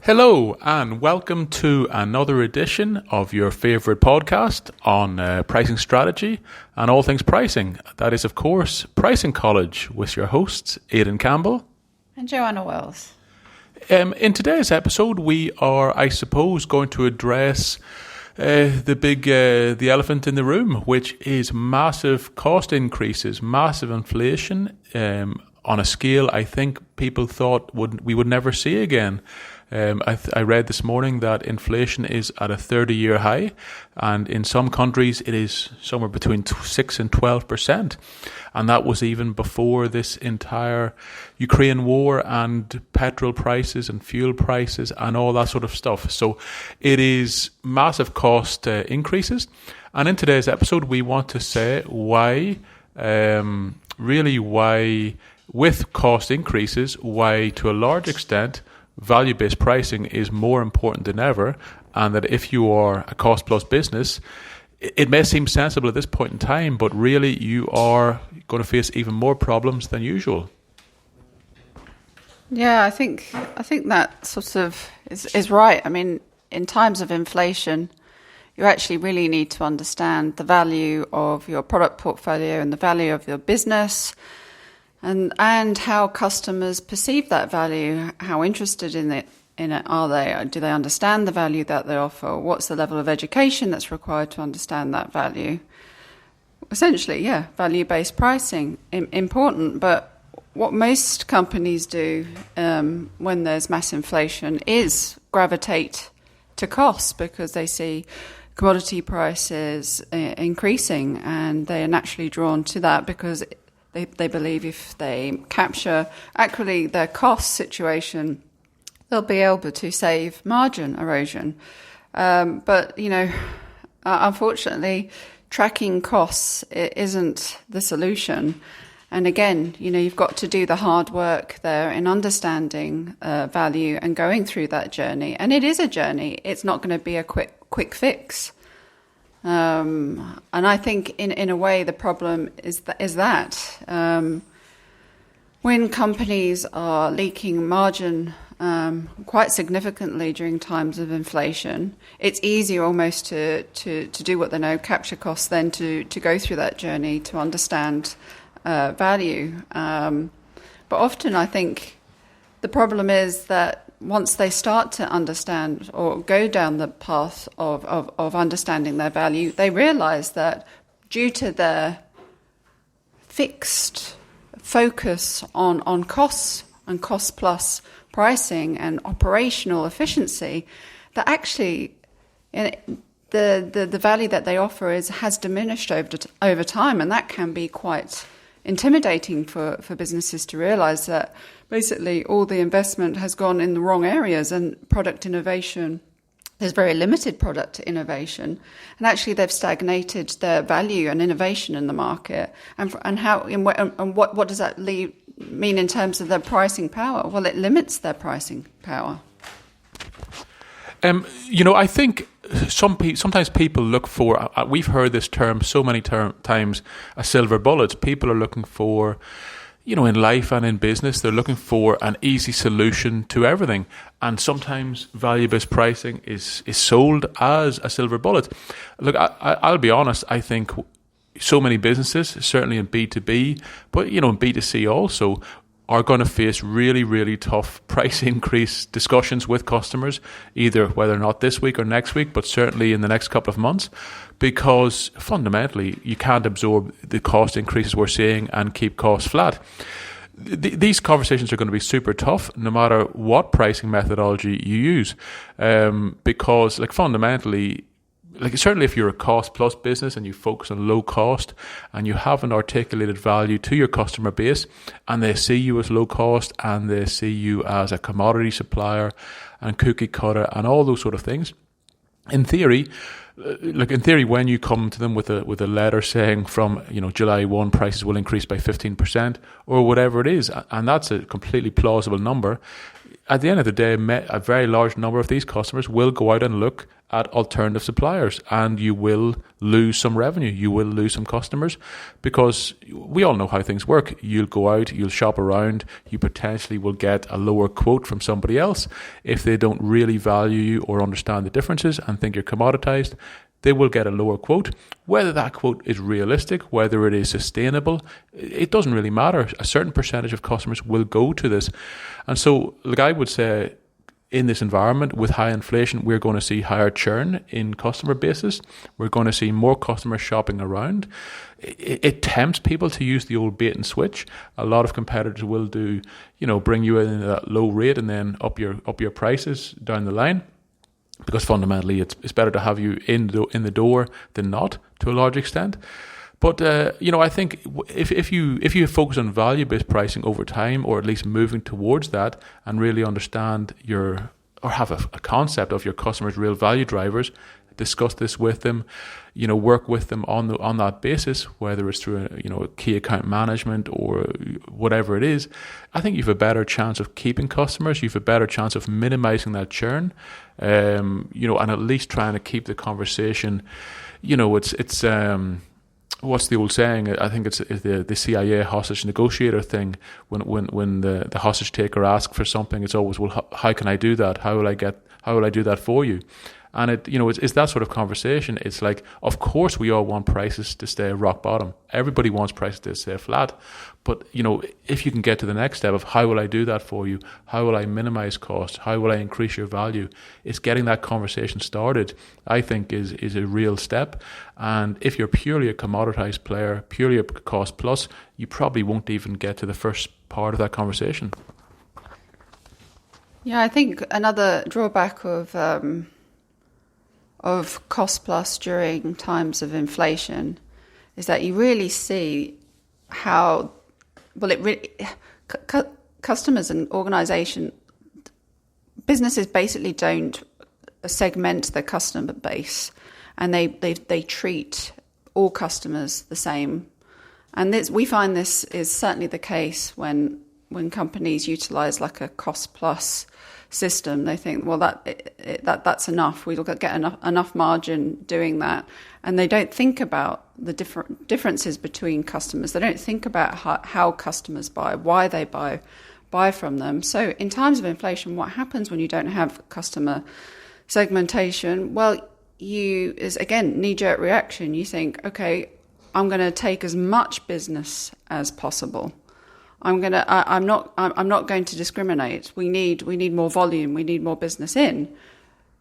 Hello and welcome to another edition of your favourite podcast on pricing strategy and all things pricing. That is, of course, Pricing College with your hosts, Aidan Campbell and Joanna Wells. In today's episode, we are, I suppose, going to address the elephant in the room, which is massive cost increases, massive inflation on a scale I think people thought we would never see again. I read this morning that inflation is at a 30-year high, and in some countries it is somewhere between 6 and 12%. And that was even before this entire Ukrainian War and petrol prices and fuel prices and all that sort of stuff. So it is massive cost increases. And in today's episode, we want to say why, with cost increases, why to a large extent, value-based pricing is more important than ever, and that if you are a cost-plus business, it may seem sensible at this point in time, but really you are going to face even more problems than usual. Yeah, I think that sort of is right. I mean, in times of inflation, you actually really need to understand the value of your product portfolio and the value of your business, and how customers perceive that value, how interested in it are they? Do they understand the value that they offer? What's the level of education that's required to understand that value? Essentially, yeah, value-based pricing, important. But what most companies do when there's mass inflation is gravitate to costs because they see commodity prices increasing, and they are naturally drawn to that because they believe if they capture accurately their cost situation, they'll be able to save margin erosion. But, unfortunately, tracking costs isn't the solution. And again, you've got to do the hard work there in understanding value and going through that journey. And it is a journey. It's not going to be a quick fix. And I think in a way the problem is that when companies are leaking margin quite significantly during times of inflation, it's easier almost to do what they know, capture costs, than to go through that journey to understand value. But often I think the problem is that once they start to understand or go down the path of understanding their value, they realize that due to their fixed focus on costs and cost plus pricing and operational efficiency, that actually the value that they offer has diminished over time, and that can be quite intimidating for businesses to realize that basically all the investment has gone in the wrong areas, and product innovation, there's very limited product innovation, and actually they've stagnated their value and innovation in the market. And what does that mean in terms of their pricing power? Well, it limits their pricing power. I think sometimes people look for, we've heard this term so many times, a silver bullet. People are looking for, in life and in business, they're looking for an easy solution to everything. And sometimes value-based pricing is sold as a silver bullet. Look, I'll be honest, I think so many businesses, certainly in B2B, but, in B2C also, are going to face really, really tough price increase discussions with customers, either whether or not this week or next week, but certainly in the next couple of months, because fundamentally you can't absorb the cost increases we're seeing and keep costs flat. These conversations are going to be super tough no matter what pricing methodology you use, because fundamentally, certainly if you're a cost plus business and you focus on low cost and you have an articulated value to your customer base, and they see you as low cost and they see you as a commodity supplier and cookie cutter and all those sort of things, in theory, when you come to them with a letter saying from July 1 prices will increase by 15% or whatever it is, and that's a completely plausible number, at the end of the day, a very large number of these customers will go out and look at alternative suppliers, and you will lose some revenue. You will lose some customers, because we all know how things work. You'll go out, you'll shop around, you potentially will get a lower quote from somebody else. If they don't really value you or understand the differences and think you're commoditized, they will get a lower quote. Whether that quote is realistic, whether it is sustainable, it doesn't really matter. A certain percentage of customers will go to this. And so, like I would say, in this environment with high inflation, we're going to see higher churn in customer bases. We're going to see more customers shopping around. It tempts people to use the old bait and switch. A lot of competitors will do, bring you in at that low rate and then up your prices down the line. Because fundamentally, it's better to have you in the door than not, to a large extent. But I think if you focus on value-based pricing over time, or at least moving towards that, and really understand or have a concept of your customers' real value drivers, discuss this with them, work with them on that basis, whether it's through a key account management or whatever it is, I think you've a better chance of keeping customers. You've a better chance of minimizing that churn, and at least trying to keep the conversation. It's what's the old saying? I think it's the CIA hostage negotiator thing. When the hostage taker asks for something, it's always, well, how can I do that? How will I do that for you? And it's that sort of conversation. It's like, of course, we all want prices to stay rock bottom. Everybody wants prices to stay flat. But, if you can get to the next step of how will I do that for you? How will I minimize cost? How will I increase your value? It's getting that conversation started, I think, is a real step. And if you're purely a commoditized player, purely a cost plus, you probably won't even get to the first part of that conversation. Yeah, I think another drawback of cost plus during times of inflation is that you really see how customers and businesses basically don't segment their customer base, and they treat all customers the same. And we find this is certainly the case when companies utilize like a cost plus system. They think, well, that's enough. We'll get enough margin doing that, and they don't think about the differences between customers. They don't think about how customers buy, why they buy from them. So, in times of inflation, what happens when you don't have customer segmentation? Well, is again knee-jerk reaction. You think, okay, I'm going to take as much business as possible. I'm not going to discriminate. We need more volume. We need more business in,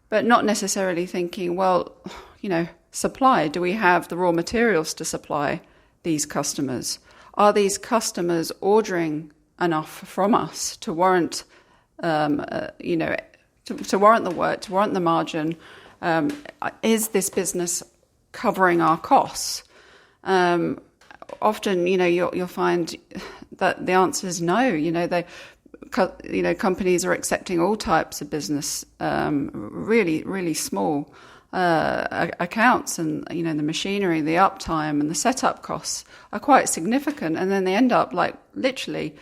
but not necessarily thinking, well, supply. Do we have the raw materials to supply these customers? Are these customers ordering enough from us to warrant, to warrant the work, to warrant the margin? Is this business covering our costs? Often, you'll find that the answer is no. Companies are accepting all types of business, really, really small accounts, and the machinery, the uptime, and the setup costs are quite significant, and then they end up like literally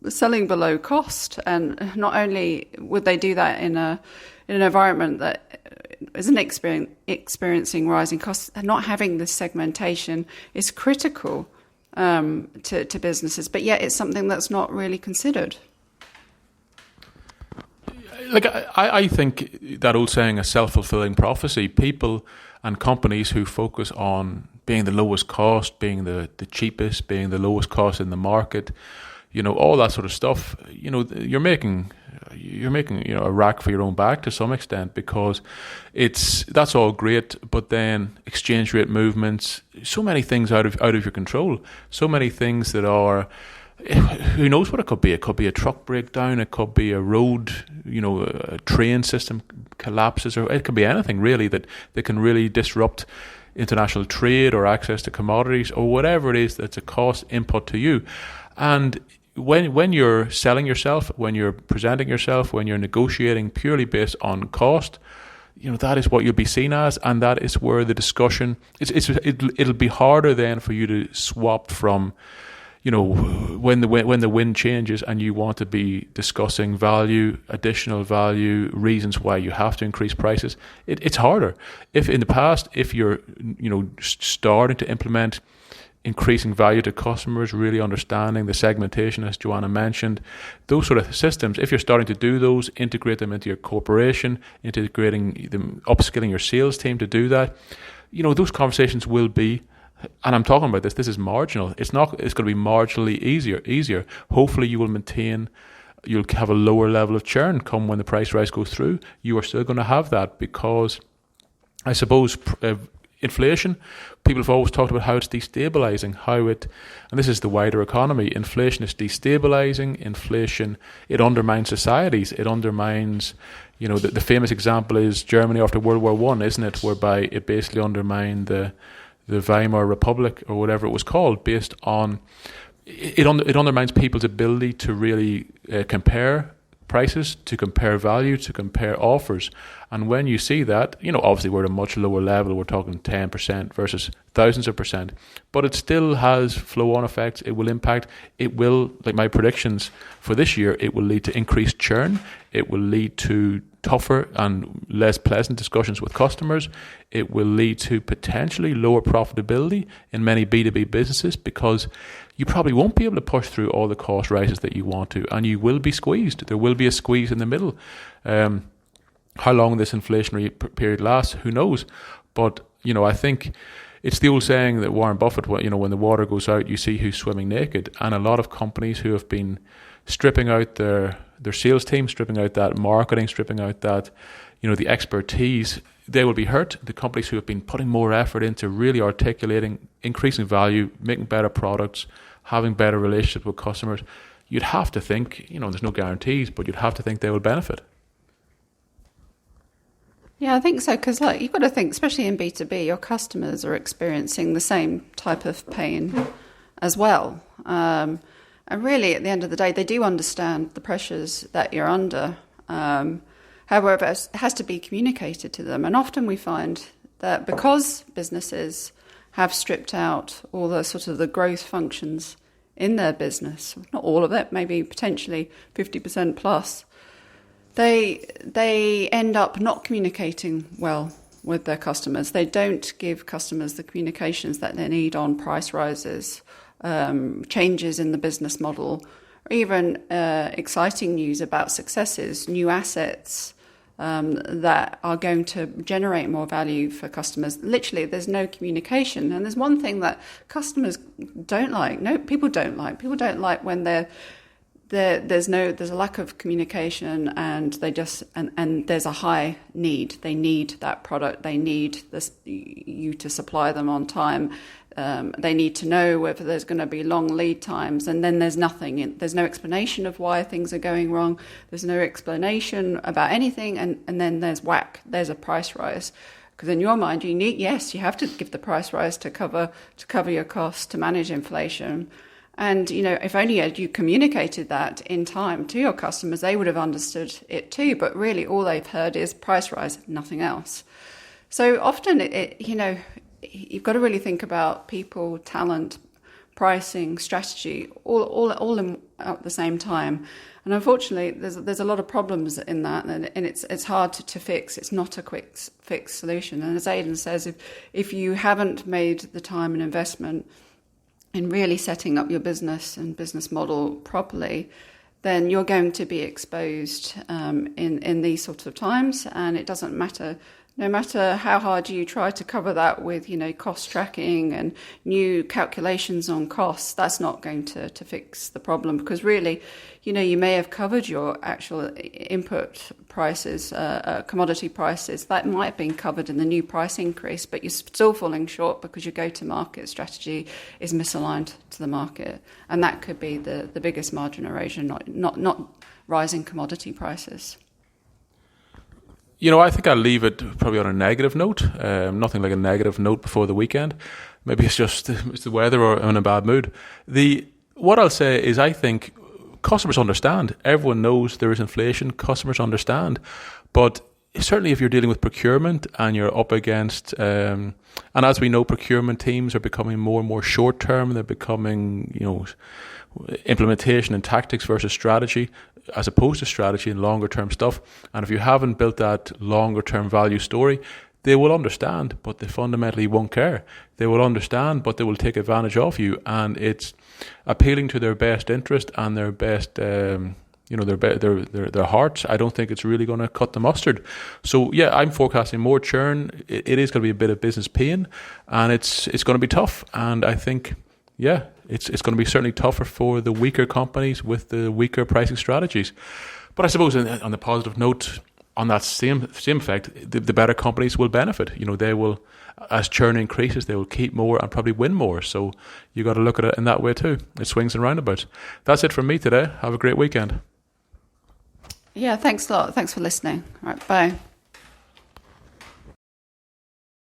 selling below cost. And not only would they do that in an environment that isn't experiencing rising costs, not having this segmentation is critical to businesses, but yet it's something that's not really considered. Like I think that old saying, a self-fulfilling prophecy. People and companies who focus on being the lowest cost, being the cheapest, being the lowest cost in the market, all that sort of stuff, you're making a rack for your own back to some extent, because that's all great, but then exchange rate movements, so many things out of your control, so many things that are, who knows what it could be? It could be a truck breakdown, it could be a road, a train system collapses, or it could be anything really that can really disrupt international trade or access to commodities or whatever it is that's a cost input to you. And when you're selling yourself, when you're presenting yourself, when you're negotiating purely based on cost, that is what you'll be seen as, and that is where the discussion it'll be harder then for you to swap from when the wind changes and you want to be discussing value, additional value, reasons why you have to increase prices, it's harder. If in the past, if you're starting to implement increasing value to customers, really understanding the segmentation, as Joanna mentioned, those sort of systems, if you're starting to do those, integrate them into your corporation, integrating them, upskilling your sales team to do that, those conversations will be, and I'm talking about this is marginal. It's going to be marginally easier. Hopefully you'll have a lower level of churn come when the price rise goes through. You are still going to have that because I suppose inflation, people have always talked about how it's destabilizing, and this is the wider economy, inflation is destabilizing, inflation, it undermines societies, it undermines, the famous example is Germany after World War I, isn't it, whereby it basically undermined the Weimar Republic or whatever it was called, based on, it undermines people's ability to really compare prices, to compare value, to compare offers. And when you see that, obviously we're at a much lower level, we're talking 10% versus thousands of percent, but it still has flow-on effects. It will impact, like my predictions for this year, it will lead to increased churn, it will lead to tougher and less pleasant discussions with customers, it will lead to potentially lower profitability in many B2B businesses because you probably won't be able to push through all the cost rises that you want to, and you will be squeezed. There will be a squeeze in the middle. How long this inflationary period lasts, who knows? But, I think it's the old saying that Warren Buffett, when the water goes out, you see who's swimming naked. And a lot of companies who have been stripping out their sales team, stripping out that marketing, stripping out that, the expertise, they will be hurt. The companies who have been putting more effort into really articulating, increasing value, making better products, having better relationships with customers, you'd have to think, there's no guarantees, but you'd have to think they will benefit. Yeah, I think so, because you've got to think, especially in B2B, your customers are experiencing the same type of pain as well. And really, at the end of the day, they do understand the pressures that you're under. However, it has to be communicated to them. And often we find that because businesses have stripped out all the sort of the growth functions in their business, not all of it, maybe potentially 50% plus, they end up not communicating well with their customers. They don't give customers the communications that they need on price rises, changes in the business model, or even exciting news about successes, new assets that are going to generate more value for customers. Literally, there's no communication. And there's one thing that customers don't like. No, people don't like. People don't like when there's a lack of communication, and and there's a high need. They need that product. They need you to supply them on time. They need to know whether there's going to be long lead times, and then there's nothing. There's no explanation of why things are going wrong. There's no explanation about anything, and then there's whack. There's a price rise. Because in your mind, you have to give the price rise to cover your costs, to manage inflation. And, if only you communicated that in time to your customers, they would have understood it too. But really, all they've heard is price rise, nothing else. So often, you've got to really think about people, talent, pricing, strategy, all at the same time. And unfortunately, there's a lot of problems in that, and it's hard to fix. It's not a quick fix solution. And as Aidan says, if you haven't made the time and investment in really setting up your business and business model properly, then you're going to be exposed in these sorts of times. And it doesn't matter, no matter how hard you try to cover that with, cost tracking and new calculations on costs, that's not going to fix the problem. Because really, you may have covered your actual input prices, commodity prices. That might have been covered in the new price increase, but you're still falling short because your go-to-market strategy is misaligned to the market. And that could be the biggest margin erosion, not rising commodity prices. I think I'll leave it probably on a negative note. Nothing like a negative note before the weekend. Maybe it's just it's the weather or I'm in a bad mood. What I'll say is I think customers understand. Everyone knows there is inflation. Customers understand. But certainly if you're dealing with procurement and you're up against, and as we know, procurement teams are becoming more and more short term. They're becoming, implementation and tactics versus strategy, as opposed to strategy and longer term stuff. And if you haven't built that longer term value story, they will understand, but they fundamentally won't care. They will understand, but they will take advantage of you. And it's appealing to their best interest and their best, their hearts. I don't think it's really going to cut the mustard. So yeah, I'm forecasting more churn. It is going to be a bit of business pain, and it's going to be tough. And I think, yeah, it's going to be certainly tougher for the weaker companies with the weaker pricing strategies. But I suppose on the positive note, on that same effect, the better companies will benefit. They will, as churn increases, they will keep more and probably win more. So you got to look at it in that way too. It swings and roundabouts. That's it from me today. Have a great weekend. Yeah, thanks a lot. Thanks for listening. All right, bye.